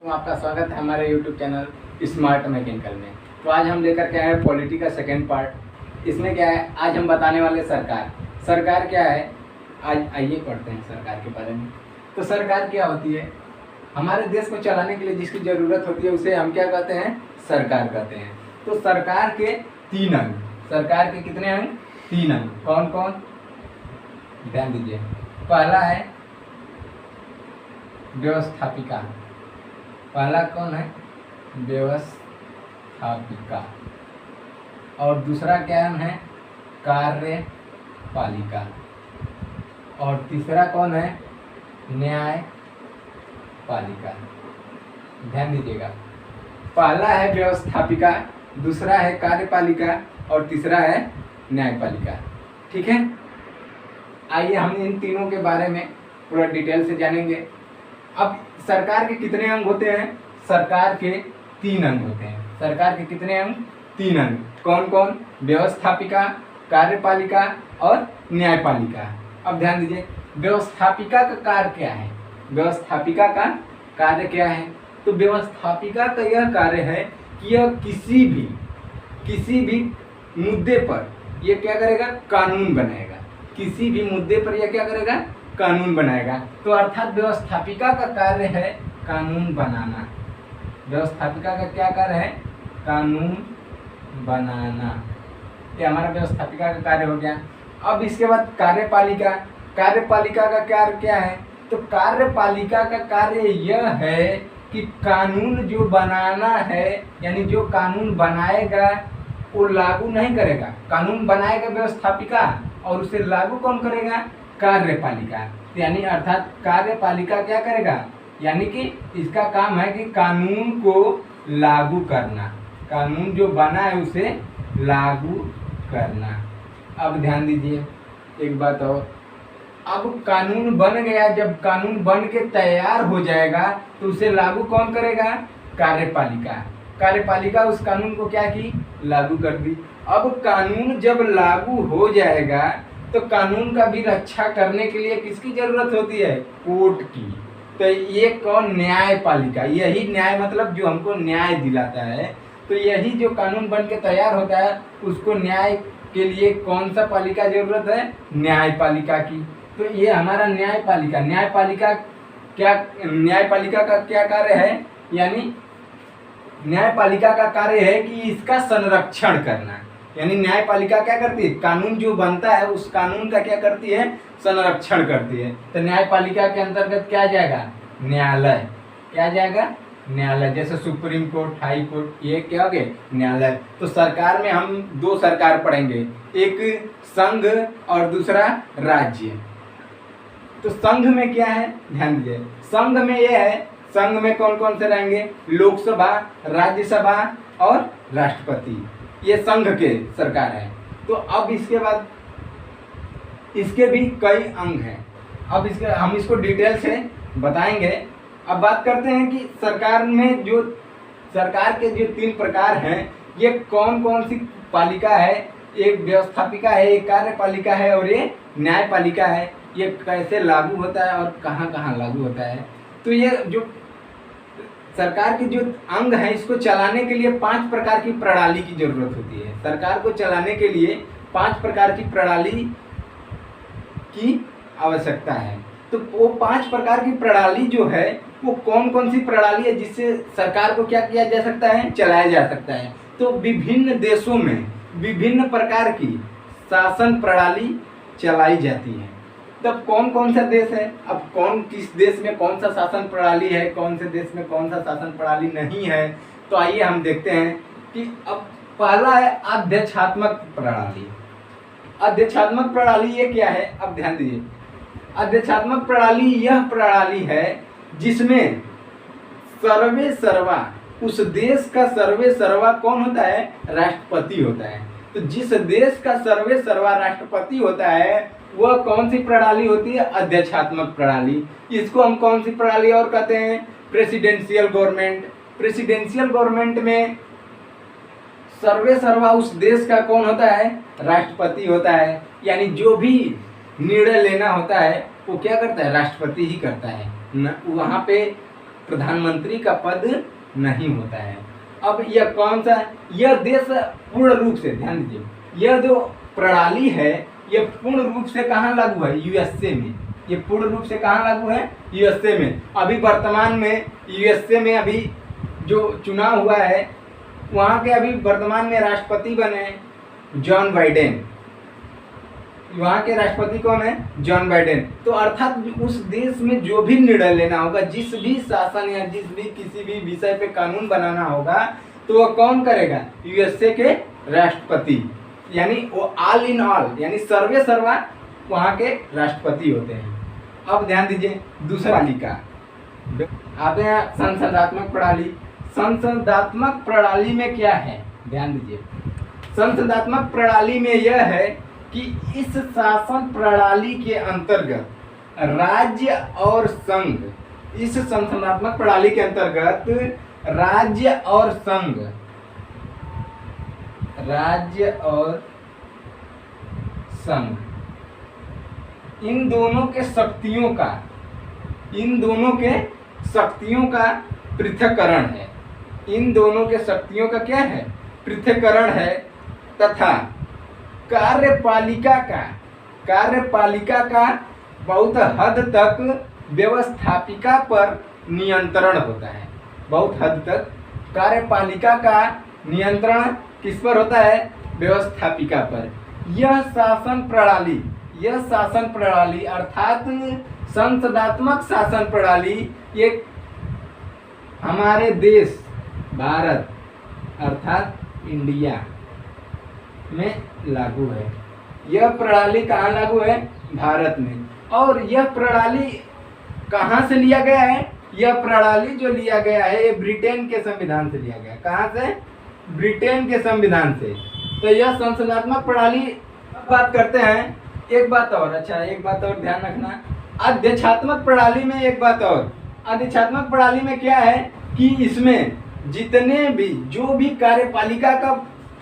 तो आपका स्वागत है हमारे YouTube चैनल स्मार्ट मैकेनिकल में। तो आज हम लेकर के आए हैं पॉलिटी का सेकेंड पार्ट। इसमें क्या है, आज हम बताने वाले सरकार क्या है। आज आइए पढ़ते हैं सरकार के बारे में। तो सरकार क्या होती है, हमारे देश को चलाने के लिए जिसकी ज़रूरत होती है उसे हम क्या कहते हैं, सरकार कहते हैं। तो सरकार के तीन अंग, सरकार के कितने अंग, तीन अंग। कौन कौन, ध्यान दीजिए। पहला है व्यवस्थापिका, पहला कौन है, व्यवस्थापिका। और दूसरा क्या है, कार्यपालिका। और तीसरा कौन है, न्यायपालिका। ध्यान दीजिएगा, पहला है व्यवस्थापिका, दूसरा है कार्यपालिका और तीसरा है न्यायपालिका। ठीक है, आइए हम इन तीनों के बारे में पूरा डिटेल से जानेंगे। अब सरकार के कितने अंग होते हैं, सरकार के तीन अंग होते हैं। सरकार के कितने अंग, तीन अंग। कौन कौन, व्यवस्थापिका, कार्यपालिका और न्यायपालिका। अब ध्यान दीजिए, व्यवस्थापिका का कार्य क्या है, व्यवस्थापिका का कार्य क्या है। तो व्यवस्थापिका का यह कार्य है कि यह किसी भी मुद्दे पर यह क्या करेगा, कानून बनाएगा। किसी भी मुद्दे पर यह क्या करेगा, कानून बनाएगा। तो अर्थात व्यवस्थापिका का कार्य है कानून बनाना। व्यवस्थापिका का क्या कार्य है, कानून बनाना। ये हमारा व्यवस्थापिका का कार्य हो गया। अब इसके बाद कार्यपालिका, कार्यपालिका का कार्य क्या है। तो कार्यपालिका का कार्य यह है कि कानून जो बनाना है, यानी जो कानून बनाएगा वो लागू नहीं करेगा। कानून बनाएगा व्यवस्थापिका और उसे लागू कौन करेगा, कार्यपालिका। यानी अर्थात कार्यपालिका क्या करेगा, यानी कि इसका काम है कि कानून को लागू करना, कानून जो बना है उसे लागू करना। अब ध्यान दीजिए एक बात और, अब कानून बन गया, जब कानून बन के तैयार हो जाएगा तो उसे लागू कौन करेगा, कार्यपालिका। कार्यपालिका उस कानून को क्या की, लागू कर दी। अब कानून जब लागू हो जाएगा तो कानून का भी रक्षा करने के लिए किसकी जरूरत होती है, कोर्ट की। तो ये कौन, न्यायपालिका। यही न्याय मतलब जो हमको न्याय दिलाता है। तो यही जो कानून बन के तैयार होता है उसको न्याय के लिए कौन सा पालिका जरूरत है, न्यायपालिका की। तो ये हमारा न्यायपालिका, न्यायपालिका का क्या कार्य है, यानी न्यायपालिका का कार्य है कि इसका संरक्षण करना। यानी न्यायपालिका क्या करती है, कानून जो बनता है उस कानून का क्या करती है, संरक्षण करती है। तो न्यायपालिका के अंतर्गत क्या जाएगा, न्यायालय। क्या जाएगा, न्यायालय। जैसे सुप्रीम कोर्ट, हाई कोर्ट, ये क्या हो गए, न्यायालय। तो सरकार में हम दो सरकार पढ़ेंगे, एक संघ और दूसरा राज्य। तो संघ में क्या है, ध्यान दीजिए। संघ में ये है, संघ में कौन कौन से रहेंगे, लोकसभा, राज्यसभा और राष्ट्रपति। ये संघ के सरकार है। तो अब इसके बाद इसके भी कई अंग हैं। अब हम इसको डिटेल से बताएंगे। अब बात करते हैं कि सरकार में जो सरकार के जो तीन प्रकार हैं, ये कौन कौन सी पालिका है। एक व्यवस्थापिका है, एक कार्यपालिका है और ये न्यायपालिका है। ये कैसे लागू होता है और कहाँ कहाँ लागू होता है। तो ये जो सरकार के जो अंग है, इसको चलाने के लिए 5 प्रकार की प्रणाली की जरूरत होती है। सरकार को चलाने के लिए 5 प्रकार की प्रणाली की आवश्यकता है। तो वो 5 प्रकार की प्रणाली जो है वो कौन कौन सी प्रणाली है जिससे सरकार को क्या किया जा सकता है, चलाया जा सकता है। तो विभिन्न देशों में विभिन्न प्रकार की शासन प्रणाली चलाई जाती है। तब कौन कौन सा देश है, अब कौन किस देश में कौन सा शासन प्रणाली है, कौन से देश में कौन सा शासन प्रणाली नहीं है। तो आइए हम देखते हैं कि अब पहला है अध्यक्षात्मक प्रणाली। अध्यक्षात्मक प्रणाली ये क्या है, अब ध्यान दीजिए। अध्यक्षात्मक प्रणाली यह प्रणाली है जिसमें सर्वे सर्वा, उस देश का सर्वे सर्वा कौन होता है, राष्ट्रपति होता है। तो जिस देश का सर्वे सर्वा राष्ट्रपति होता है वह कौन सी प्रणाली होती है, अध्यक्षात्मक प्रणाली। इसको हम कौन सी प्रणाली और कहते हैं, प्रेसिडेंशियल गवर्नमेंट। प्रेसिडेंशियल गवर्नमेंट में सर्वे सर्वा उस देश का कौन होता है, राष्ट्रपति होता है। यानी जो भी निर्णय लेना होता है वो क्या करता है, राष्ट्रपति ही करता है। वहाँ पे प्रधानमंत्री का पद नहीं होता है। अब यह कौन सा, यह देश पूर्ण रूप से, ध्यान दीजिए, यह जो प्रणाली है यह पूर्ण रूप से कहाँ लागू है, यूएसए में। ये पूर्ण रूप से कहाँ लागू है, यूएसए में। अभी वर्तमान में यूएसए में अभी जो चुनाव हुआ है वहाँ के अभी वर्तमान में राष्ट्रपति बने जॉन बाइडेन। वहाँ के राष्ट्रपति कौन है, जॉन बाइडेन। तो अर्थात उस देश में जो भी निर्णय लेना होगा, जिस भी शासन या जिस भी किसी भी विषय पे कानून बनाना होगा, तो वह कौन करेगा, यूएसए के राष्ट्रपति, यानी वो ऑल इन ऑल, यानी सर्वे सर्वा वहाँ के राष्ट्रपति होते हैं। अब ध्यान दीजिए दूसरा तालिका आते हैं, संसदात्मक प्रणाली। संसदात्मक प्रणाली में क्या है, ध्यान दीजिए, संसदात्मक प्रणाली में यह है कि इस शासन प्रणाली के अंतर्गत राज्य और संघ, इस संसदात्मक प्रणाली के अंतर्गत राज्य और संघ, राज्य और संघ, इन दोनों के शक्तियों का, इन दोनों के शक्तियों का पृथक्करण है। इन दोनों के शक्तियों का क्या है, पृथक्करण है। तथा कार्यपालिका का बहुत हद तक व्यवस्थापिका पर नियंत्रण होता है। बहुत हद तक कार्यपालिका का नियंत्रण किस पर होता है, व्यवस्थापिका पर। यह शासन प्रणाली अर्थात संसदात्मक शासन प्रणाली ये हमारे देश भारत अर्थात इंडिया में लागू है। यह प्रणाली कहाँ लागू है, भारत में। और यह प्रणाली कहाँ से लिया गया है, यह प्रणाली जो लिया गया है ये ब्रिटेन के संविधान से लिया गया। कहाँ से, ब्रिटेन के संविधान से। तो यह संसदात्मक प्रणाली बात करते हैं। एक बात और, अच्छा एक बात और ध्यान रखना, अध्यक्षात्मक प्रणाली में एक बात और, अध्यक्षात्मक प्रणाली में क्या है कि इसमें जितने भी जो भी कार्यपालिका का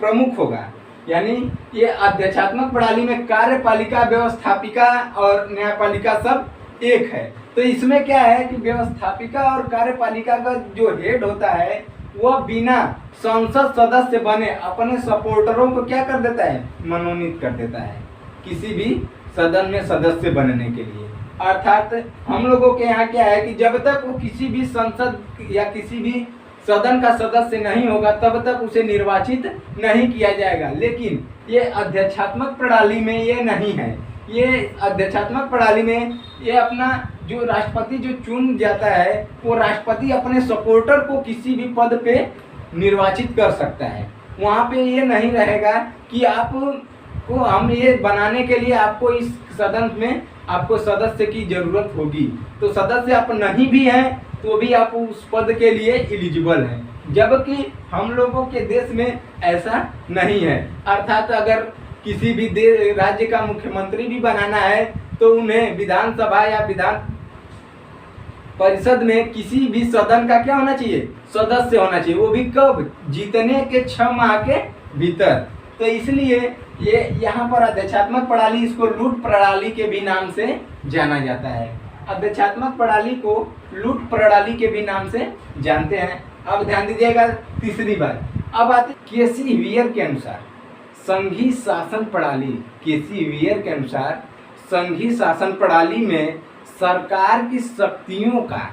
प्रमुख होगा, यानी ये अध्यक्षात्मक प्रणाली में कार्यपालिका, व्यवस्थापिका और न्यायपालिका सब एक है। तो इसमें क्या है कि व्यवस्थापिका और कार्यपालिका का जो हेड होता है वह बिना संसद सदस्य बने अपने सपोर्टरों को क्या कर देता है, मनोनीत कर देता है किसी भी सदन में सदस्य बनने के लिए। अर्थात हम लोगों के यहाँ क्या है कि जब तक वो किसी भी संसद या किसी भी सदन का सदस्य नहीं होगा तब तक उसे निर्वाचित नहीं किया जाएगा। लेकिन ये अध्यक्षात्मक प्रणाली में ये नहीं है। ये अध्यक्षात्मक प्रणाली में ये अपना जो राष्ट्रपति जो चुन जाता है वो राष्ट्रपति अपने सपोर्टर को किसी भी पद पे निर्वाचित कर सकता है। वहाँ पे ये नहीं रहेगा कि आपको हम ये बनाने के लिए आपको इस सदन में आपको सदस्य की जरूरत होगी, तो सदस्य आप नहीं भी हैं तो भी आप उस पद के लिए एलिजिबल हैं। जबकि हम लोगों के देश में ऐसा नहीं है। अर्थात अगर किसी भी राज्य का मुख्यमंत्री भी बनाना है तो उन्हें विधानसभा या विधान परिषद में किसी भी सदन का क्या होना चाहिए, सदस्य होना चाहिए। वो भी कब, जीतने के 6 माह के भीतर। तो इसलिए ये यहाँ पर अध्यक्षात्मक प्रणाली, इसको लूट प्रणाली के भी नाम से जाना जाता है। अध्यक्षात्मक प्रणाली को लूट प्रणाली के भी नाम से जानते हैं। अब ध्यान दीजिएगा तीसरी बात। अब आते केसी वियर के अनुसार संघीय शासन प्रणाली। केसी वियर के अनुसार संघीय शासन प्रणाली में सरकार की शक्तियों का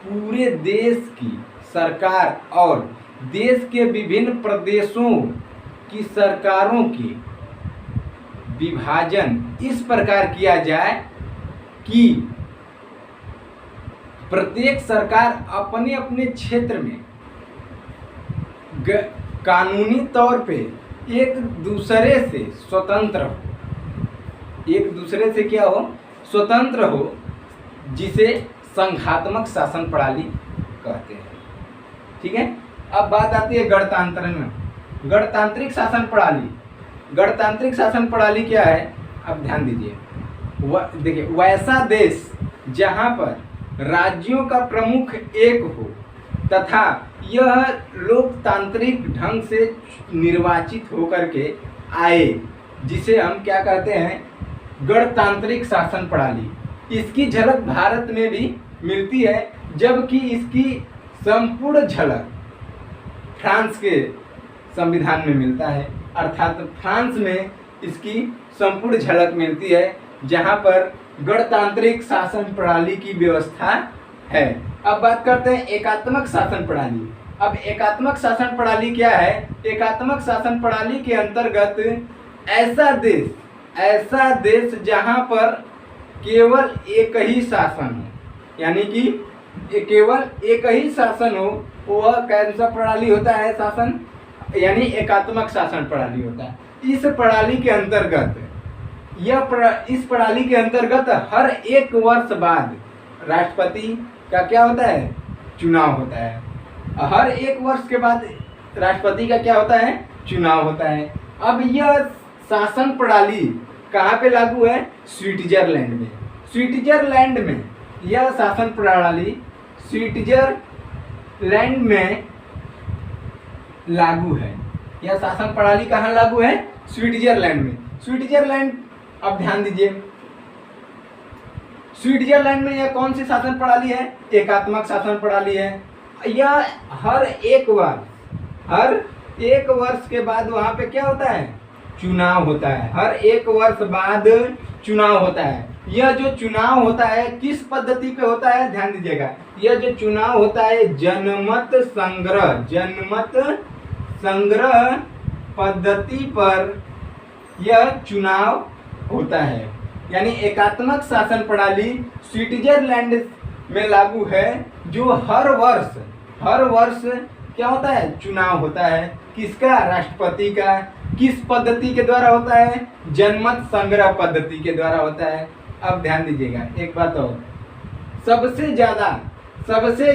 पूरे देश की सरकार और देश के विभिन्न प्रदेशों की सरकारों की विभाजन इस प्रकार किया जाए कि प्रत्येक सरकार अपने अपने क्षेत्र में कानूनी तौर पे एक दूसरे से स्वतंत्र हो, एक दूसरे से क्या हो, स्वतंत्र हो, जिसे संघात्मक शासन प्रणाली कहते हैं। ठीक है। अब बात आती है गणतांत्रिक शासन प्रणाली। गणतांत्रिक शासन प्रणाली क्या है, अब ध्यान दीजिए। देखिए, वैसा देश जहाँ पर राज्यों का प्रमुख एक हो तथा यह लोकतांत्रिक ढंग से निर्वाचित होकर के आए, जिसे हम क्या कहते हैं, गणतांत्रिक शासन प्रणाली। इसकी झलक भारत में भी मिलती है, जबकि इसकी संपूर्ण झलक फ्रांस के संविधान में मिलता है। अर्थात फ्रांस में इसकी संपूर्ण झलक मिलती है, जहां पर गणतांत्रिक शासन प्रणाली की व्यवस्था है। अब बात करते हैं एकात्मक शासन प्रणाली। अब एकात्मक शासन प्रणाली क्या है? एकात्मक शासन प्रणाली के अंतर्गत ऐसा देश जहां पर केवल एक ही शासन हो, यानी कि केवल एक ही शासन हो, वह कौन सा प्रणाली होता है? शासन यानी एकात्मक शासन प्रणाली होता है। इस प्रणाली के अंतर्गत इस प्रणाली के अंतर्गत हर एक वर्ष बाद राष्ट्रपति का क्या होता है? चुनाव होता है। हर एक वर्ष के बाद राष्ट्रपति का क्या होता है? चुनाव होता है। अब यह शासन प्रणाली कहाँ पे लागू है? स्विट्जरलैंड में। स्विट्जरलैंड में यह शासन प्रणाली स्विट्जरलैंड में लागू है। यह शासन प्रणाली कहाँ लागू है? स्विट्जरलैंड में। स्विट्जरलैंड, अब ध्यान दीजिए, स्विट्जरलैंड में यह कौन सी शासन प्रणाली है? एकात्मक शासन प्रणाली है। यह हर एक वर्ष के बाद वहां पे क्या होता है? चुनाव होता है। हर एक वर्ष बाद चुनाव होता है। यह जो चुनाव होता है किस पद्धति पे होता है? ध्यान दीजिएगा, यह जो चुनाव होता है जनमत संग्रह पद्धति पर यह चुनाव होता है। यानी एकात्मक शासन प्रणाली स्विट्जरलैंड में लागू है, जो हर वर्ष क्या होता है? चुनाव होता है। किसका? राष्ट्रपति का। किस पद्धति के द्वारा होता है? जनमत संग्रह पद्धति के द्वारा होता है। अब ध्यान दीजिएगा एक बात और, सबसे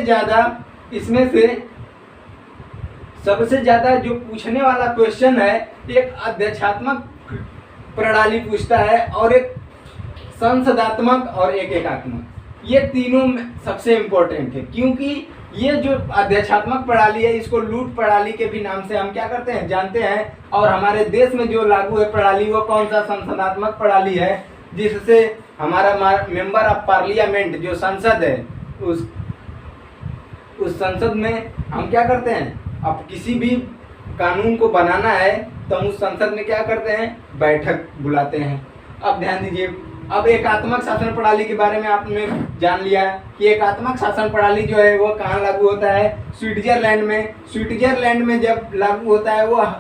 ज्यादा इसमें से सबसे ज्यादा जो पूछने वाला क्वेश्चन है, एक अध्यक्षात्मक प्रणाली पूछता है और एक संसदात्मक और एक एकात्मक। ये तीनों सबसे इम्पोर्टेंट है, क्योंकि ये जो अध्यक्षात्मक प्रणाली है इसको लूट प्रणाली के भी नाम से हम क्या करते हैं? जानते हैं। और हमारे देश में जो लागू है प्रणाली, वो कौन सा? संसदात्मक प्रणाली है, जिससे हमारा मेंबर ऑफ पार्लियामेंट जो संसद है, उस संसद में हम क्या करते हैं? अब किसी भी कानून को बनाना है तो हम उस संसद में क्या करते हैं? बैठक बुलाते हैं। अब ध्यान दीजिए, अब एकात्मक शासन प्रणाली के बारे में आपने जान लिया कि एकात्मक शासन प्रणाली जो है वो कहाँ लागू होता है? स्विट्जरलैंड में। स्विट्जरलैंड में जब लागू होता है वह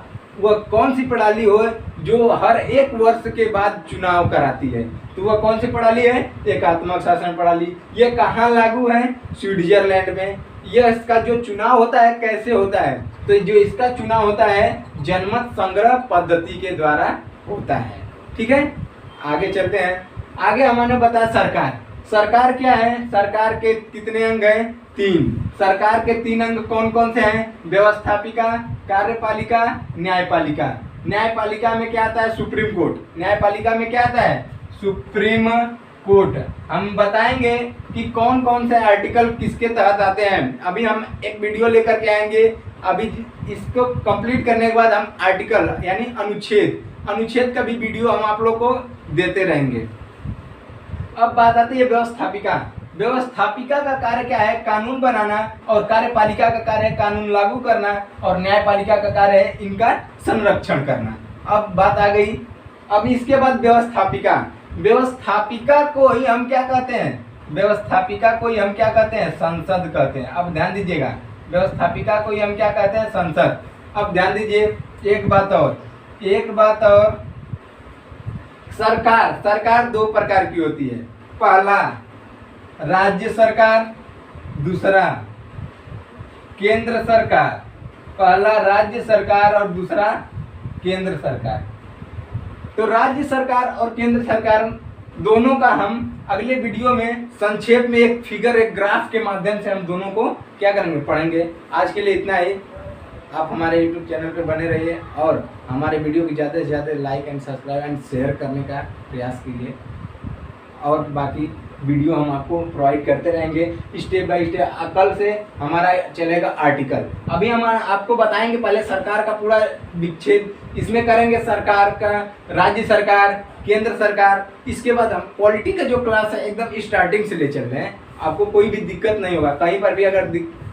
कौन सी प्रणाली हो जो हर एक वर्ष के बाद चुनाव कराती है? तो वह कौन सी प्रणाली है? एकात्मक शासन प्रणाली। ये कहाँ लागू है? स्विट्जरलैंड में। यह इसका जो चुनाव होता है कैसे होता है? तो जो इसका चुनाव होता है जनमत संग्रह पद्धति के द्वारा होता है। ठीक है, आगे चलते हैं। आगे हमने बताया सरकार क्या है? सरकार के कितने अंग हैं? 3। सरकार के 3 अंग कौन कौन से हैं? व्यवस्थापिका, कार्यपालिका, न्यायपालिका। न्यायपालिका में क्या आता है? Supreme court. न्यायपालिका में क्या आता है? Supreme court. हम बताएंगे कि कौन कौन से आर्टिकल किसके तहत आते हैं। अभी हम एक वीडियो लेकर के आएंगे। अभी इसको कंप्लीट करने के बाद हम आर्टिकल यानी अनुच्छेद का भी वीडियो हम आप लोग को देते रहेंगे। अब बात आती है व्यवस्थापिका। व्यवस्थापिका का कार्य क्या है? कानून बनाना। और कार्यपालिका का कार्य है कानून लागू करना। और न्यायपालिका का कार्य है इनका संरक्षण करना। अब बात आ गई। अब इसके बाद व्यवस्थापिका को ही हम क्या कहते हैं? व्यवस्थापिका को ही हम क्या कहते हैं? संसद कहते हैं। अब ध्यान दीजिएगा, व्यवस्थापिका को ही हम क्या कहते हैं? संसद। अब ध्यान दीजिए एक बात और, सरकार 2 प्रकार की होती है। पहला राज्य सरकार, दूसरा केंद्र सरकार। पहला राज्य सरकार और दूसरा केंद्र सरकार। तो राज्य सरकार और केंद्र सरकार दोनों का हम अगले वीडियो में संक्षेप में एक फिगर, एक ग्राफ के माध्यम से हम दोनों को क्या करेंगे? पढ़ेंगे। आज के लिए इतना ही। आप हमारे YouTube चैनल पे बने रहिए और हमारे वीडियो की ज़्यादा से ज़्यादा like and subscribe and share करने का प्रयास कीजिए। और बाकी वीडियो हम आपको प्रोवाइड करते रहेंगे स्टेप बाय स्टेप। कल से हमारा चलेगा आर्टिकल। अभी हम आपको बताएंगे पहले सरकार का पूरा विच्छेद, इसमें करेंगे सरकार का, राज्य सरकार, केंद्र सरकार। इसके बाद हम पॉलिटी का जो क्लास है एकदम स्टार्टिंग से ले चल रहे हैं। आपको कोई भी दिक्कत नहीं होगा। कहीं पर भी अगर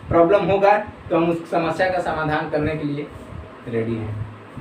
प्रॉब्लम होगा तो हम उस समस्या का समाधान करने के लिए रेडी हैं।